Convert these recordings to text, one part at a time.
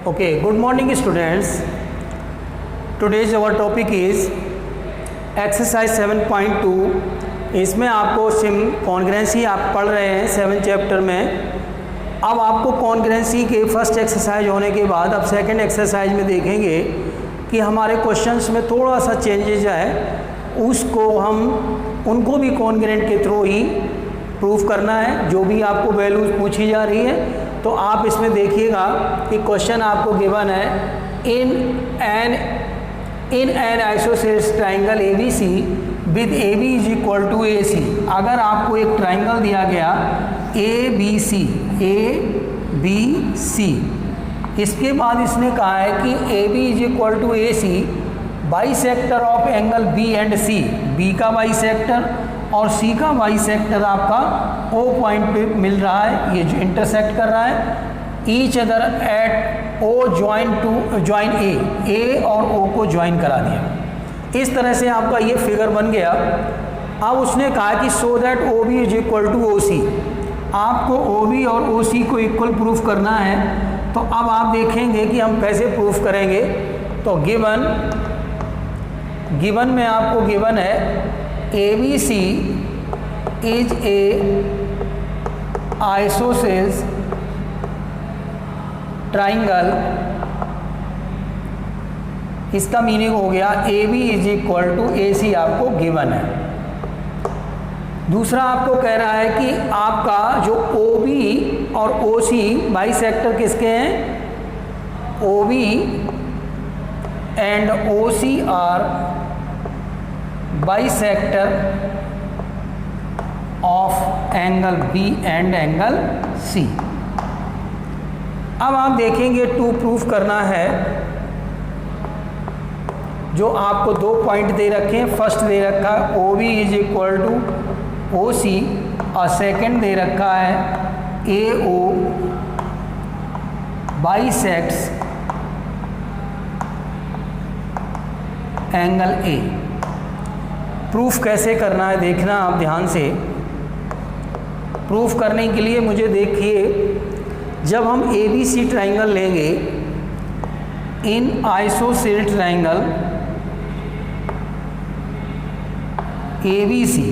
Okay, good morning students. Today's our topic is exercise 7.2. इसमें आपको SIM कॉन्ग्रेंसी आप पढ़ रहे हैं 7 चैप्टर में। अब आपको कॉन्ग्रेंसी के फर्स्ट एक्सरसाइज होने के बाद अब सेकंड एक्सरसाइज में देखेंगे कि हमारे क्वेश्चंस में थोड़ा सा चेंजेज है, उसको हम उनको भी कॉन्ग्रेंट के थ्रू ही प्रूफ करना है। जो भी आपको वैल्यूज पूछी जा रही है तो आप इसमें देखिएगा कि क्वेश्चन आपको गिवन है in an isosceles triangle A B C with A B is equal to A C. अगर आपको एक ट्राइंगल दिया गया ए बी सी, इसके बाद इसने कहा है कि A B is equal to A C bisector of angle B and C. B का बाई सेक्टर और सी का बाई सेक्टर आपका ओ पॉइंट पे मिल रहा है, ये जो इंटरसेक्ट कर रहा है each other at O join A और ओ को ज्वाइन करा दिया। इस तरह से आपका ये फिगर बन गया। अब उसने कहा कि so that O B is equal to O C. आपको ओ बी और ओ सी को इक्वल प्रूफ करना है। तो अब आप देखेंगे कि हम कैसे प्रूफ करेंगे। तो गिवन में आपको गिवन है A B C is a isosceles triangle. इसका मीनिंग हो गया A B is equal to A C आपको गिवन है। दूसरा आपको कह रहा है कि आपका जो ओ बी और ओ सी बाई सेक्टर किसके हैं, O B and O C are bisector of angle B and angle C. अब आप देखेंगे टू प्रूफ करना है। जो आपको 2 पॉइंट दे रखे हैं, फर्स्ट दे रखा है O B is equal to O C और सेकेंड दे रखा है A O bisects angle A. Proof कैसे करना है देखना आप ध्यान से। प्रूफ करने के लिए मुझे देखिए, जब हम ए बी सी ट्राइंगल लेंगे in isosceles triangle A B C,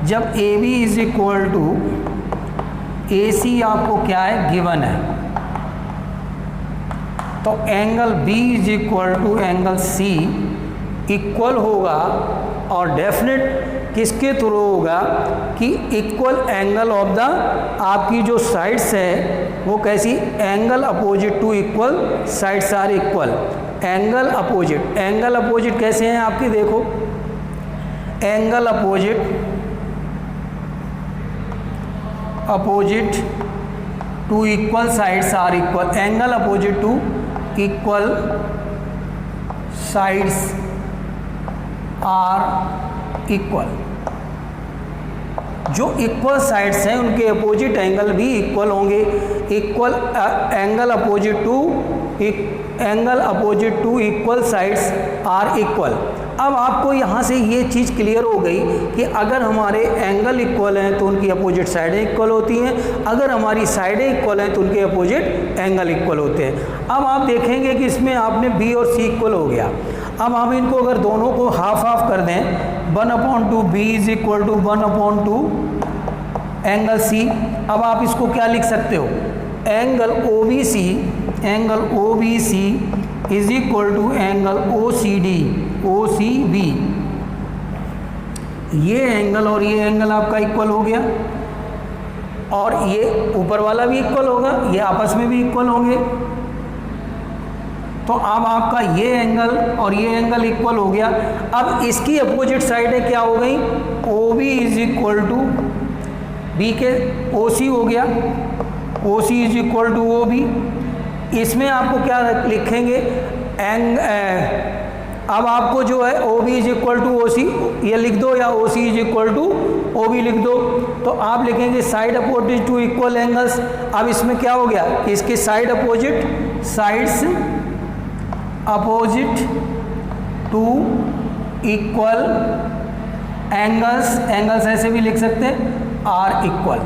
जब A B is equal to A C आपको क्या है गिवन है, तो angle B is equal to angle C equal होगा। और डेफिनेट किसके थ्रू होगा कि इक्वल एंगल ऑफ द आपकी जो साइड्स है वो कैसी, angle opposite to equal sides are equal. Angle opposite कैसे हैं आपकी, देखो angle opposite to equal sides are equal. Angle opposite to equal sides are equal. जो इक्वल साइड्स हैं उनके अपोजिट एंगल भी इक्वल होंगे। Equal angle opposite to equal sides are equal. अब आपको यहाँ से ये चीज़ क्लियर हो गई कि अगर हमारे एंगल इक्वल हैं तो उनकी अपोजिट साइडें इक्वल होती हैं, अगर हमारी साइडें इक्वल हैं तो उनके अपोजिट एंगल इक्वल होते हैं। अब आप देखेंगे कि इसमें आपने बी और सी इक्वल हो गया। अब हम इनको अगर दोनों को हाफ हाफ कर दें, 1/2 B is equal to 1/2 angle C. अब आप इसको क्या लिख सकते हो, angle O B C is equal to angle O C B. ये एंगल और ये एंगल आपका इक्वल हो गया और ये ऊपर वाला भी इक्वल होगा, ये आपस में भी इक्वल होंगे। तो अब आपका ये एंगल और ये एंगल इक्वल हो गया। अब इसकी अपोजिट साइडें क्या हो गई, O B is equal to B के ओ सी हो गया, O C is equal to O B. इसमें आपको क्या लिखेंगे, अब आपको जो है O B is equal to O C ये लिख दो, या O C is equal to O B लिख दो। तो आप लिखेंगे side opposite to equal angles. अब इसमें क्या हो गया कि इसके sides opposite to equal angles ऐसे भी लिख सकते हैं आर इक्वल।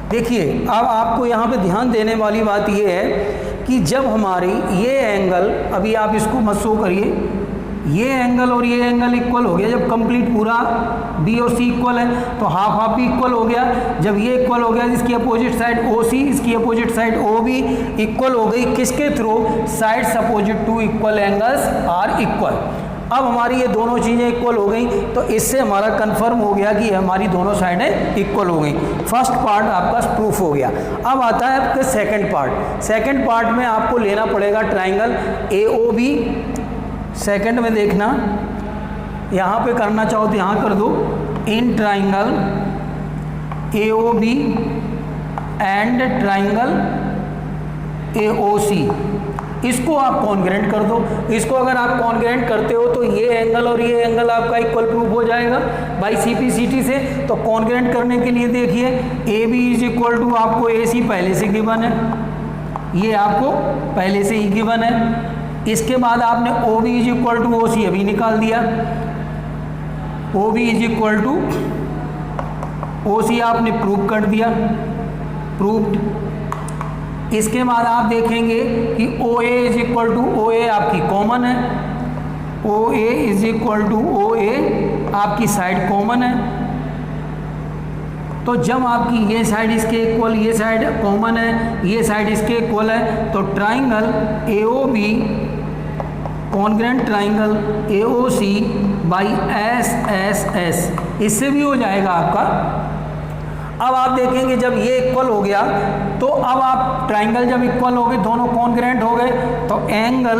देखिए अब आपको यहाँ पे ध्यान देने वाली बात ये है कि जब हमारी ये एंगल, अभी आप इसको मत शो करिए, ये एंगल और ये एंगल इक्वल हो गया, जब कंप्लीट पूरा बी और सी इक्वल है तो हाफ हाफ भी इक्वल हो गया। जब ये इक्वल हो गया, इसकी अपोजिट साइड ओ सी, इसकी opposite side O B equal हो गई, किसके through? Sides opposite to equal angles are equal. अब हमारी ये दोनों चीज़ें इक्वल हो गई, तो इससे हमारा कंफर्म हो गया कि हमारी दोनों साइडें इक्वल हो गई। फर्स्ट पार्ट आपका प्रूफ हो गया। अब आता है आपका सेकंड पार्ट। सेकंड पार्ट में आपको लेना पड़ेगा triangle A O B. Second में देखना, यहाँ पे करना चाहो तो यहाँ कर दो, in triangle A O B and triangle A O C, इसको आप कॉन्ग्रेंट कर दो। इसको अगर आप कॉन्ग्रेंट करते हो तो ये एंगल और ये एंगल आपका इक्वल प्रूफ हो जाएगा बाई CP/CT से। तो कॉन्ग्रेंट करने के लिए देखिए, A B is equal to आपको ए सी पहले से गिवन है, ये आपको पहले से ही गिवन है। इसके बाद आपने O B is equal to O C अभी निकाल दिया, O B is equal to O C आपने प्रूव कर दिया, प्रूव्ड। इसके बाद आप देखेंगे कि O A is equal to ओ ए आपकी कॉमन है, ओ ए इज इक्वल टू ओ ए आपकी साइड कॉमन है। तो जब आपकी ये साइड इसके इक्वल, ये साइड कॉमन है, ये साइड इसके इक्वल है, तो triangle A O B congruent triangle A O C by S S S, इससे भी हो जाएगा आपका। अब आप देखेंगे जब ये इक्वल हो गया, तो अब आप ट्राइंगल जब इक्वल हो गए, दोनों कॉन्ग्रेंट हो गए, तो एंगल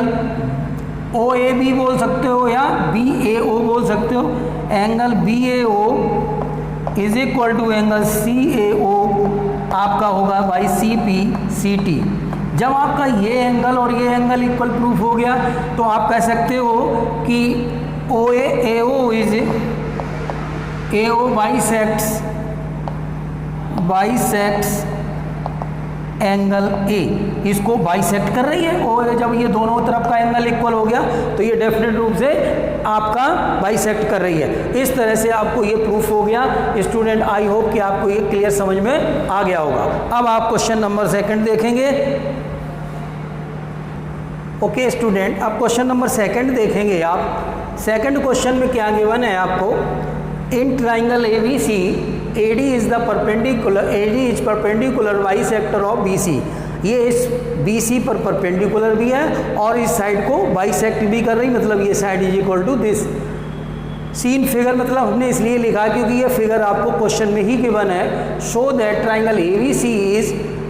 ओ ए बी बोल सकते हो या बी ए ओ बोल सकते हो। Angle B A O is equal to angle C A O आपका होगा बाई CP/CT। जब आपका ये एंगल और ये एंगल इक्वल प्रूफ हो गया, तो आप कह सकते हो कि O A O is A O bisects angle A, इसको बाइसेक्ट कर रही है। और जब ये दोनों तरफ का एंगल इक्वल हो गया, तो ये डेफिनेट रूप से आपका बाइसेक्ट कर रही है। इस तरह से आपको ये प्रूफ हो गया। स्टूडेंट, आई होप कि आपको ये क्लियर समझ में आ गया होगा। अब आप क्वेश्चन नंबर सेकंड देखेंगे। ओके स्टूडेंट, अब क्वेश्चन नंबर सेकंड देखेंगे आप। सेकंड क्वेश्चन में क्या गिवन है आपको? In triangle ABC AD is the perpendicular, AD is perpendicular bisector of BC। ये इस BC पर परपेंडिकुलर भी है और इस साइड को बाइसेक्ट भी कर रही, मतलब ये side is equal to this. Seen figure मतलब हमने इसलिए लिखा क्योंकि ये फिगर आपको क्वेश्चन में ही गिवन है। Show that triangle ABC is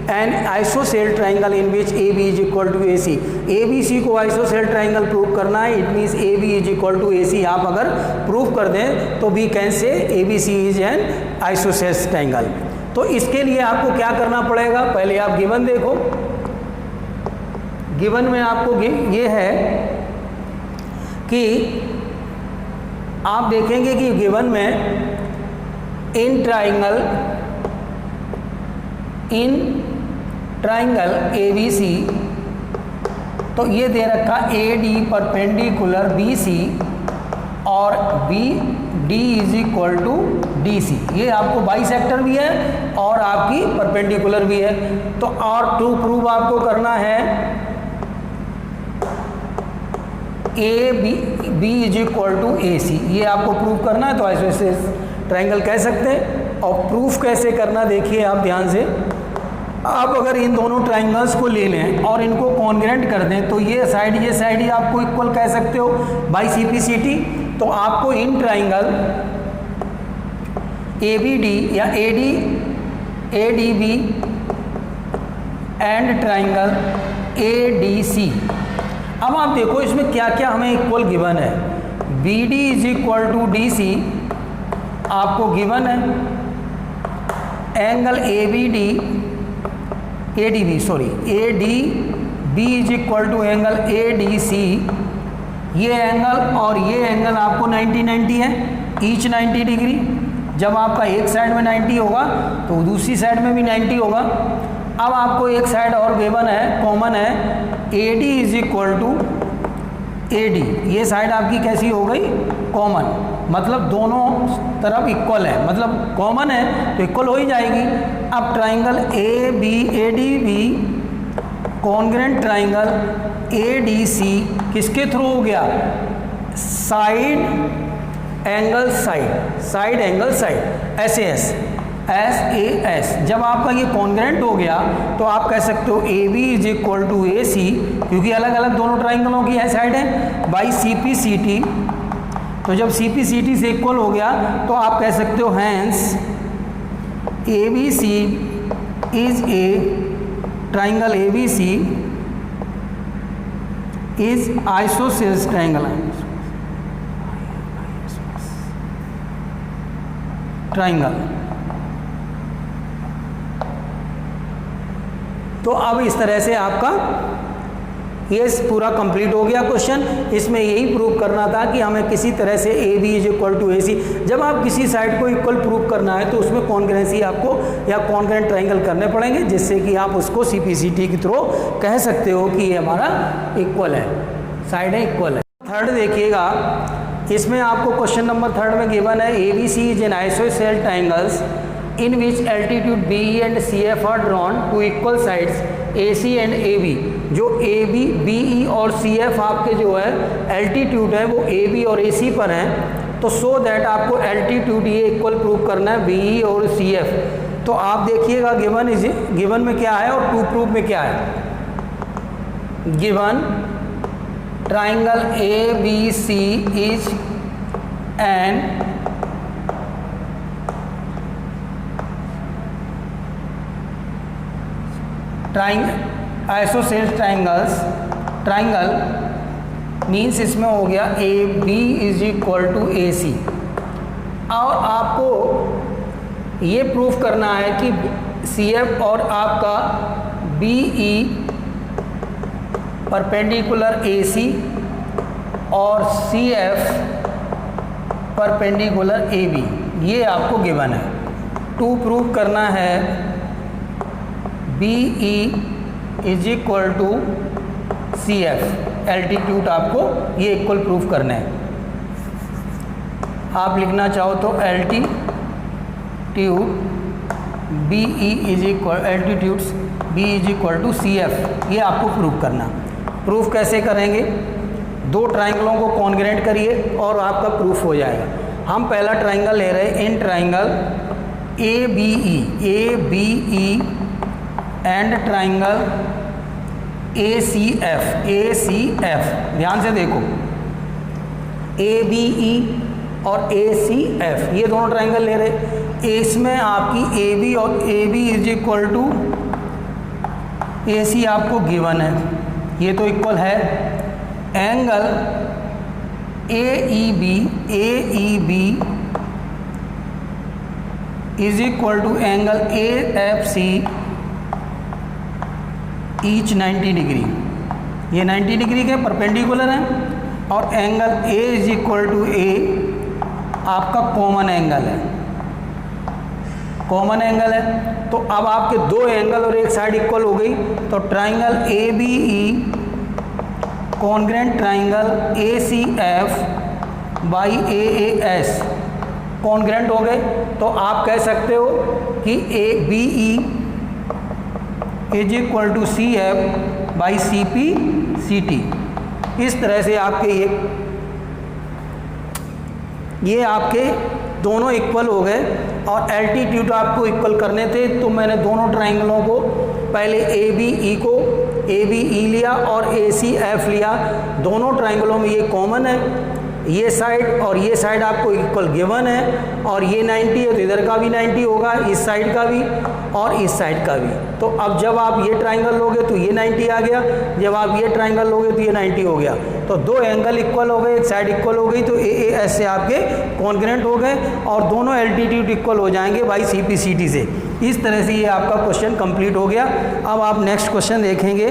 an isosceles triangle in which AB is equal to AC। ABC को आइसोसेल ट्राइंगल प्रूव करना है, it means AB is equal to AC। आप अगर प्रूव कर दें तो we can say ABC is an isosceles triangle. तो इसके लिए आपको क्या करना पड़ेगा? पहले आप गिवन देखो। गिवन में आपको ये है कि आप देखेंगे कि गिवन में इन ट्राइंगल ABC, तो ये दे रखा AD परपेंडिकुलर BC और BD is equal to DC। ये आपको बाइसेक्टर भी है और आपकी परपेंडिकुलर भी है। तो और टू प्रूव आपको करना है AB is equal to AC। ये आपको प्रूव करना है, तो आइसोसेलेस ट्राइंगल कह सकते हैं। और प्रूफ कैसे करना देखिए आप ध्यान से। आप अगर इन दोनों ट्राइंगल्स को ले लें और इनको कॉन्ग्रेंट कर दें, तो ये साइड ही आपको इक्वल कह सकते हो बाई CP/CT। तो आपको इन ट्राइंगल ABD या ADB एंड ट्राइंगल ADC। अब आप देखो इसमें क्या क्या हमें इक्वल गिवन है। BD is equal to DC आपको गिवन है। Angle ADB is equal to angle ADC। ये एंगल और ये एंगल आपको 90 है, ईच 90 डिग्री। जब आपका एक साइड में 90 होगा तो दूसरी साइड में भी 90 होगा। अब आपको एक साइड और गिवन है, कॉमन है, AD is equal to AD। ये साइड आपकी कैसी हो गई? कॉमन। मतलब दोनों तरफ इक्वल है, मतलब कॉमन है तो इक्वल हो ही जाएगी। अब triangle A B A D B congruent triangle A D C किसके थ्रू हो गया? Side angle side, side angle side, S A S. जब आपका ये कॉन्ग्रेंट हो गया तो आप कह सकते हो A B is equal to A C, क्योंकि अलग अलग दोनों ट्राइंगलों की है साइड है, by C P C T. तो जब सी पी सी टी से इक्वल हो गया तो आप कह सकते हो hence A B C is a triangle A B C is isosceles triangle. तो अब इस तरह से आपका ये पूरा कंप्लीट हो गया क्वेश्चन। इसमें यही प्रूव करना था कि हमें किसी तरह से A B is equal to A C, जब आप किसी साइड को इक्वल प्रूव करना है तो उसमें कॉन्ग्रेंसी आपको या कॉन्ग्रेंट ट्राइंगल करने पड़ेंगे, जिससे कि आप उसको सी पी सी टी के थ्रू कह सकते हो कि ये हमारा इक्वल है, साइड है इक्वल है। थर्ड देखिएगा, इसमें आपको क्वेश्चन नंबर थर्ड में गिवन है A B C is an isosceles triangles in which altitude B E and C F are drawn to equal sides A C and A B. जो A B B E और C F आपके जो है altitude है वो ए B और ए सी पर हैं, तो सो दैट आपको एल्टीट्यूड ये इक्वल प्रूव करना है बी ई और सी एफ। तो आप देखिएगा गिवन में क्या है और टू प्रूफ में क्या है। Given triangle A B C is an isosceles triangle means इसमें हो गया A B is equal to A C. और आपको ये प्रूफ करना है कि सी एफ और आपका B E perpendicular A C और C F perpendicular A B, ये आपको गिवन है। टू प्रूफ करना है B E is equal to C F, altitude आपको ये इक्वल प्रूफ करना है। आप लिखना चाहो तो altitude B E is equal altitudes B is equal to C F, ये आपको प्रूफ करना। प्रूफ कैसे करेंगे? दो ट्राइंगलों को कॉन्ग्रेंट करिए और आपका प्रूफ हो जाएगा। हम पहला ट्राइंगल ले रहे हैं, in triangle A B E and triangle A C F. ध्यान से देखो, ए बी ई और ए सी एफ ये दोनों ट्राइंगल ले रहे। इसमें आपकी ए बी और A B is equal to A C आपको गिवन है, ये तो इक्वल है। Angle A E B is equal to angle A F C each 90 degree, ये 90 डिग्री के परपेंडिकुलर है। और angle A is equal to A आपका कॉमन एंगल है, कॉमन एंगल है। तो अब आपके दो एंगल और एक साइड इक्वल हो गई, तो triangle A B E congruent triangle A C F by A S congruent हो गए। तो आप कह सकते हो कि A B E is equal to C F by C P C T. इस तरह से आपके ये आपके दोनों इक्वल हो गए। और एल्टीट्यूड आपको इक्वल करने थे, तो मैंने दोनों ट्राइंगलों को पहले ए बी ई को ए बी ई लिया और ए सी एफ लिया। दोनों ट्राइंगलों में ये कॉमन है, ये साइड और ये साइड आपको इक्वल गिवन है। और ये 90 है तो इधर का भी 90 होगा, इस साइड का भी और इस साइड का भी। तो अब जब आप ये ट्राइंगल लोगे तो ये 90 आ गया, जब आप ये ट्राइंगल लोगे तो ये 90 हो गया। तो दो एंगल इक्वल हो गए, एक साइड इक्वल हो गई, तो ए एस से आपके कॉन्ग्रेंट हो गए और दोनों एल्टीट्यूड इक्वल हो जाएंगे बाई CP CT से। इस तरह से ये आपका क्वेश्चन कंप्लीट हो गया। अब आप नेक्स्ट क्वेश्चन देखेंगे।